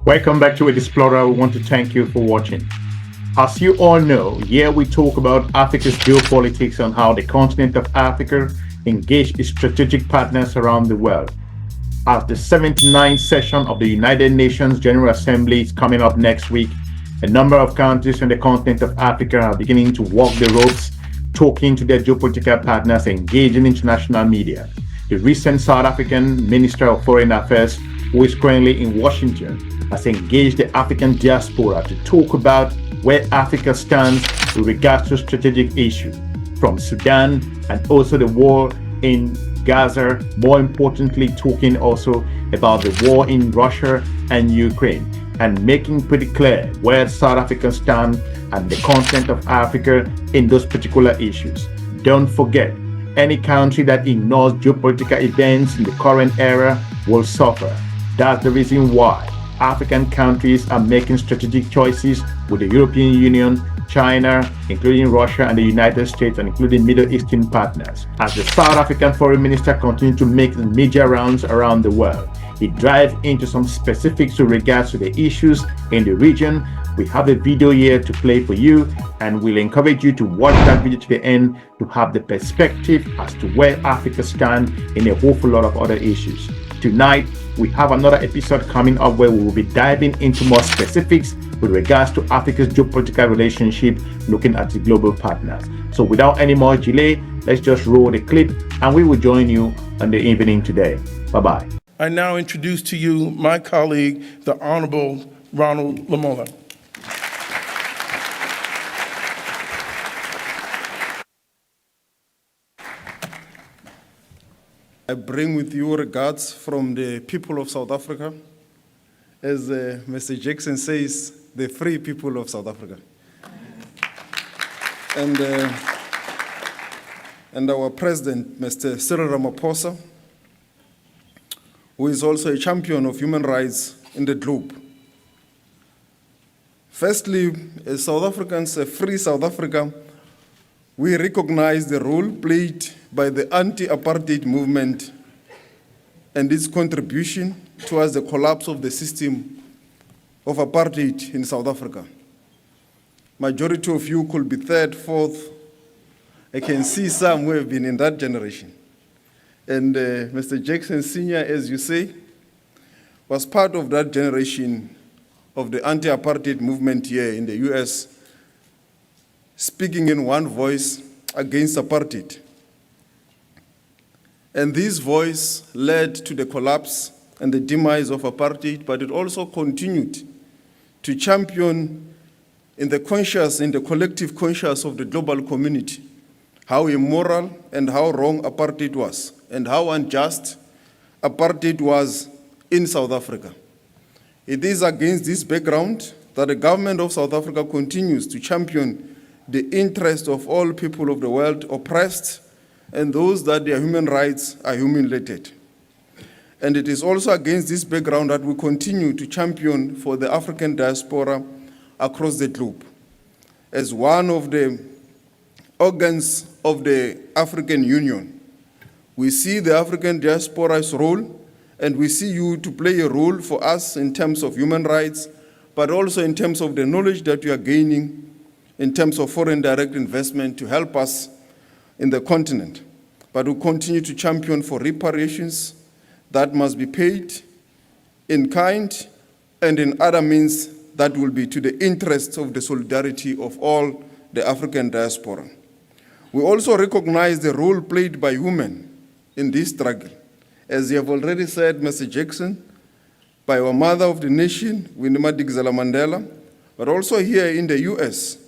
Welcome back to Explorer. We want to thank you for watching. As you all know, here we talk about Africa's geopolitics and how the continent of Africa engaged its strategic partners around the world. As the 79th session of the United Nations General Assembly is coming up next week, a number of countries on the continent of Africa are beginning to walk the ropes, talking to their geopolitical partners, engaging international media. The recent South African Minister of Foreign Affairs, who is currently in Washington, has engaged the African diaspora to talk about where Africa stands with regards to strategic issues, from Sudan and also the war in Gaza, more importantly talking also about the war in Russia and Ukraine, and making pretty clear where South Africa stands and the continent of Africa in those particular issues. Don't forget, any country that ignores geopolitical events in the current era will suffer. That's the reason why African countries are making strategic choices with the European Union, China, including Russia and the United States, and including Middle Eastern partners. As the South African Foreign Minister continues to make major rounds around the world, he dives into some specifics with regards to the issues in the region. We have a video here to play for you, and we'll encourage you to watch that video to the end to have the perspective as to where Africa stands in a whole lot of other issues. Tonight, we have another episode coming up where we will be diving into more specifics with regards to Africa's geopolitical relationship, looking at the global partners. So without any more delay, let's just roll the clip and we will join you on the evening today. Bye-bye. I now introduce to you my colleague, the Honorable Ronald Lamola. I bring with you regards from the people of South Africa. As Mr. Jackson says, the free people of South Africa. And our president, Mr. Cyril Ramaphosa, who is also a champion of human rights in the globe. Firstly, as South Africans, a free South Africa, we recognize the role played by the anti-apartheid movement and its contribution towards the collapse of the system of apartheid in South Africa. Majority of you could be third, fourth. I can see some who have been in that generation. And Mr. Jackson Sr., as you say, was part of that generation of the anti-apartheid movement here in the US, speaking in one voice against apartheid. And this voice led to the collapse and the demise of apartheid, but it also continued to champion in the collective conscience of the global community, how immoral and how wrong apartheid was, and how unjust apartheid was in South Africa. It is against this background that the government of South Africa continues to champion the interest of all people of the world oppressed and those that their human rights are humiliated. And it is also against this background that we continue to champion for the African diaspora across the globe. As one of the organs of the African Union, we see the African diaspora's role, and we see you to play a role for us in terms of human rights, but also in terms of the knowledge that you are gaining in terms of foreign direct investment to help us in the continent. But we continue to champion for reparations that must be paid in kind and in other means that will be to the interests of the solidarity of all the African diaspora. We also recognize the role played by women in this struggle. As you have already said, Mr. Jackson, by our mother of the nation, Winnie Madikizela Mandela, but also here in the US,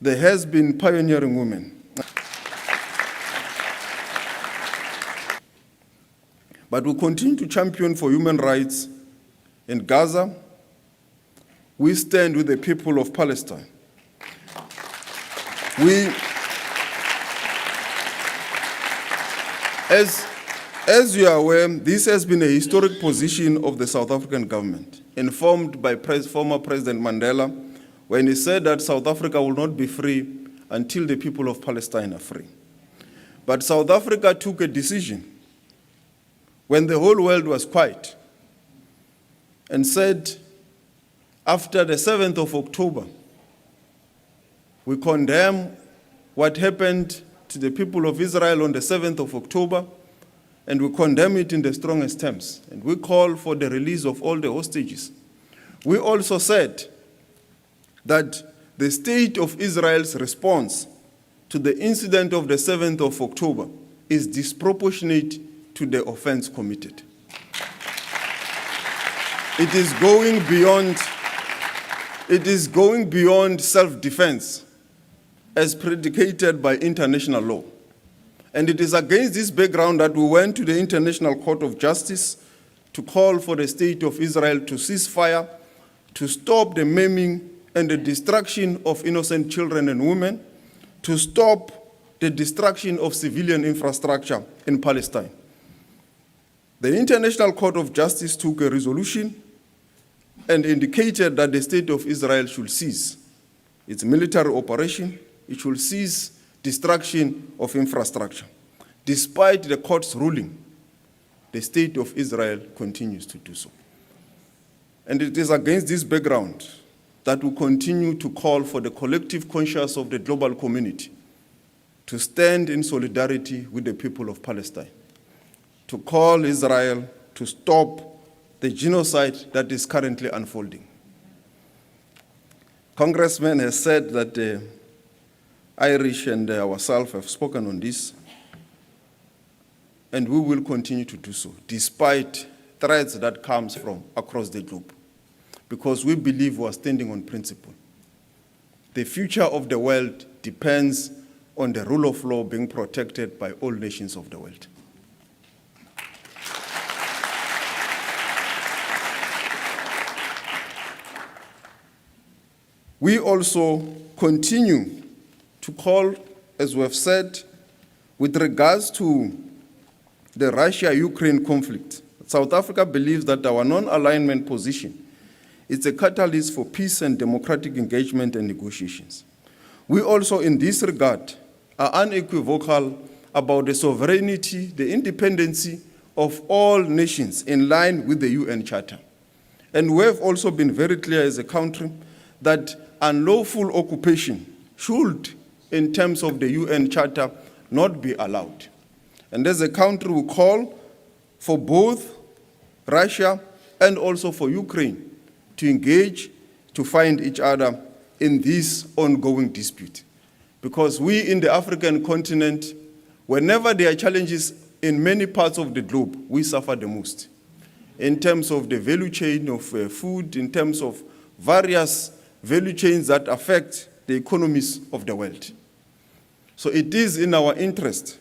there has been pioneering women. But we continue to champion for human rights in Gaza. We stand with the people of Palestine. As you are aware, this has been a historic position of the South African government, informed by former President Mandela, when he said that South Africa will not be free until the people of Palestine are free. But South Africa took a decision when the whole world was quiet and said, after the 7th of October, we condemn what happened to the people of Israel on the 7th of October, and we condemn it in the strongest terms, and we call for the release of all the hostages. We also said that the state of Israel's response to the incident of the 7th of October is disproportionate to the offense committed. It is going beyond self-defense as predicated by international law. And it is against this background that we went to the International Court of Justice to call for the state of Israel to cease fire, to stop the maiming and the destruction of innocent children and women, to stop the destruction of civilian infrastructure in Palestine. The International Court of Justice took a resolution and indicated that the state of Israel should cease its military operation, it should cease destruction of infrastructure. Despite the court's ruling, the state of Israel continues to do so. And it is against this background that we continue to call for the collective conscience of the global community to stand in solidarity with the people of Palestine, to call Israel to stop the genocide that is currently unfolding. Congressman has said that the Irish and ourselves have spoken on this, and we will continue to do so, despite threats that comes from across the globe, because we believe we are standing on principle. The future of the world depends on the rule of law being protected by all nations of the world. We also continue to call, as we have said, with regards to the Russia-Ukraine conflict. South Africa believes that our non-alignment position is a catalyst for peace and democratic engagement and negotiations. We also, in this regard, are unequivocal about the sovereignty, the independency of all nations in line with the UN Charter. And we have also been very clear as a country that unlawful occupation should, in terms of the UN Charter, not be allowed. And as a country, we call for both Russia and also for Ukraine to engage, to find each other in this ongoing dispute. Because we in the African continent, whenever there are challenges in many parts of the globe, we suffer the most. In terms of the value chain of food, in terms of various value chains that affect the economies of the world. So it is in our interest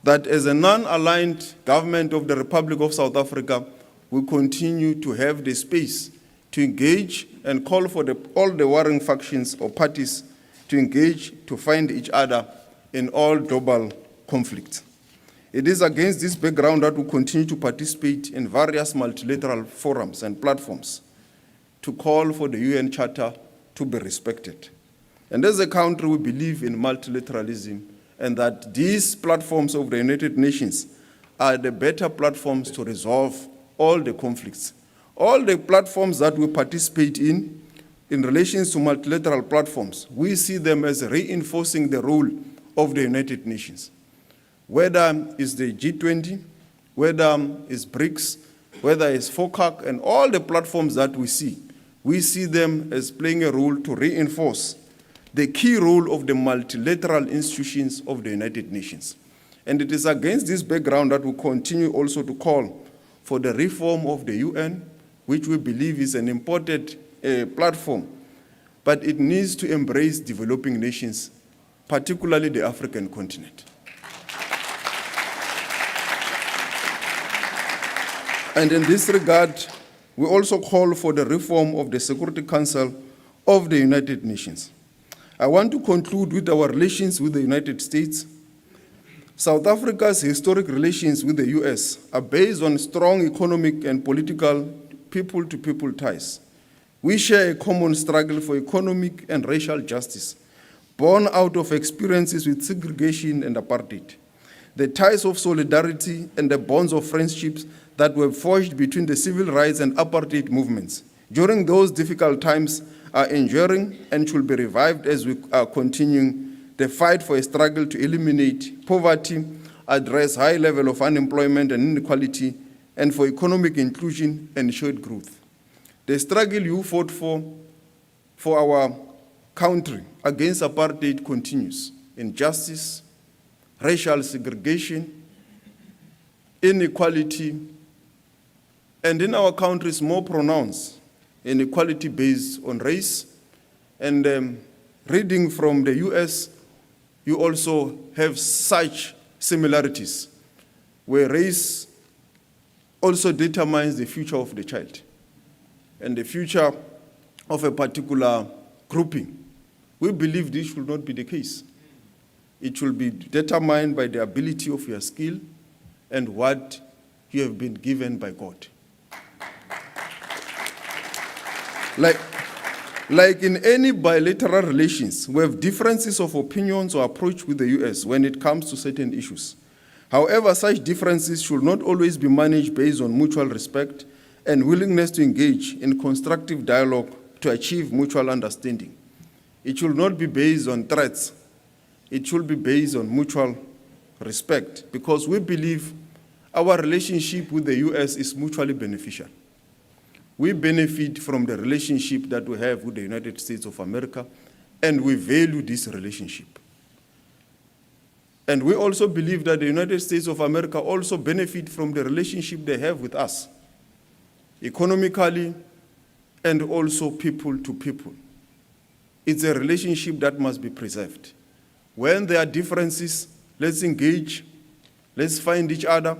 that as a non-aligned government of the Republic of South Africa, we continue to have the space to engage and call for all the warring factions or parties to engage, to find each other in all global conflicts. It is against this background that we continue to participate in various multilateral forums and platforms to call for the UN Charter to be respected. And as a country, we believe in multilateralism and that these platforms of the United Nations are the better platforms to resolve all the conflicts. All the platforms that we participate in relation to multilateral platforms, we see them as reinforcing the role of the United Nations. Whether it's the G20, whether it's BRICS, whether it's FOCAC, and all the platforms that we see them as playing a role to reinforce the key role of the multilateral institutions of the United Nations. And it is against this background that we continue also to call for the reform of the UN, which we believe is an important platform, but it needs to embrace developing nations, particularly the African continent. And in this regard, we also call for the reform of the Security Council of the United Nations. I want to conclude with our relations with the United States. South Africa's historic relations with the US are based on strong economic and political people-to-people ties. We share a common struggle for economic and racial justice, born out of experiences with segregation and apartheid. The ties of solidarity and the bonds of friendships that were forged between the civil rights and apartheid movements during those difficult times are enduring and should be revived as we are continuing the fight for a struggle to eliminate poverty, address high level of unemployment and inequality, and for economic inclusion and shared growth. The struggle you fought for our country against apartheid continues. Injustice, racial segregation, inequality, and in our country is more pronounced, inequality based on race. And reading from the US, you also have such similarities, where race also determines the future of the child and the future of a particular grouping. We believe this should not be the case. It should be determined by the ability of your skill and what you have been given by God. Like in any bilateral relations, we have differences of opinions or approach with the US when it comes to certain issues. However, such differences should not always be managed based on mutual respect and willingness to engage in constructive dialogue to achieve mutual understanding. It should not be based on threats. It should be based on mutual respect, because we believe our relationship with the US is mutually beneficial. We benefit from the relationship that we have with the United States of America, and we value this relationship. And we also believe that the United States of America also benefit from the relationship they have with us, economically and also people to people. It's a relationship that must be preserved. When there are differences, let's engage, let's find each other,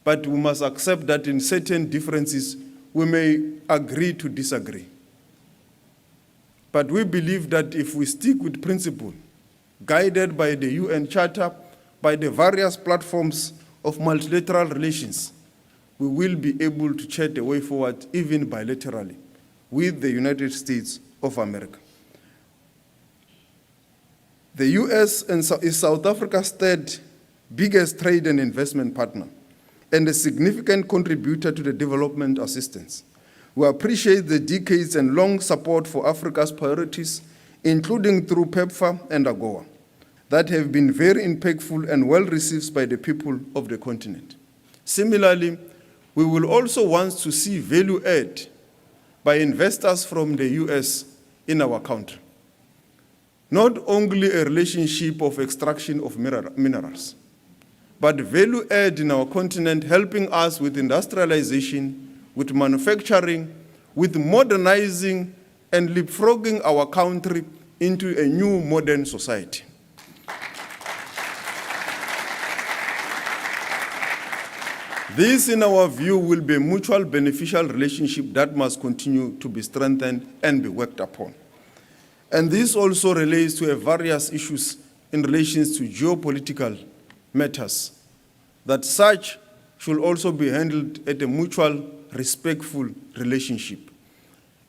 but we must accept that in certain differences, we may agree to disagree. But we believe that if we stick with principle, guided by the UN Charter, by the various platforms of multilateral relations, we will be able to chart a way forward, even bilaterally, with the United States of America. The US is South Africa's third biggest trade and investment partner and a significant contributor to the development assistance. We appreciate the decades and long support for Africa's priorities, including through PEPFAR and AGOA, that have been very impactful and well received by the people of the continent. Similarly, we will also want to see value add by investors from the US in our country. Not only a relationship of extraction of minerals, but value add in our continent, helping us with industrialization, with manufacturing, with modernizing and leapfrogging our country into a new modern society. This, in our view, will be a mutual beneficial relationship that must continue to be strengthened and be worked upon. And this also relates to various issues in relation to geopolitical matters, that such should also be handled at a mutual, respectful relationship.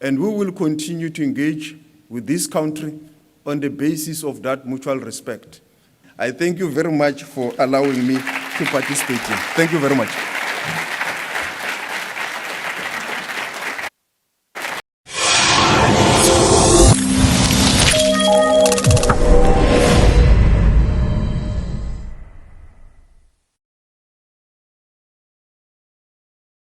And we will continue to engage with this country on the basis of that mutual respect. I thank you very much for allowing me to participate here. Thank you very much.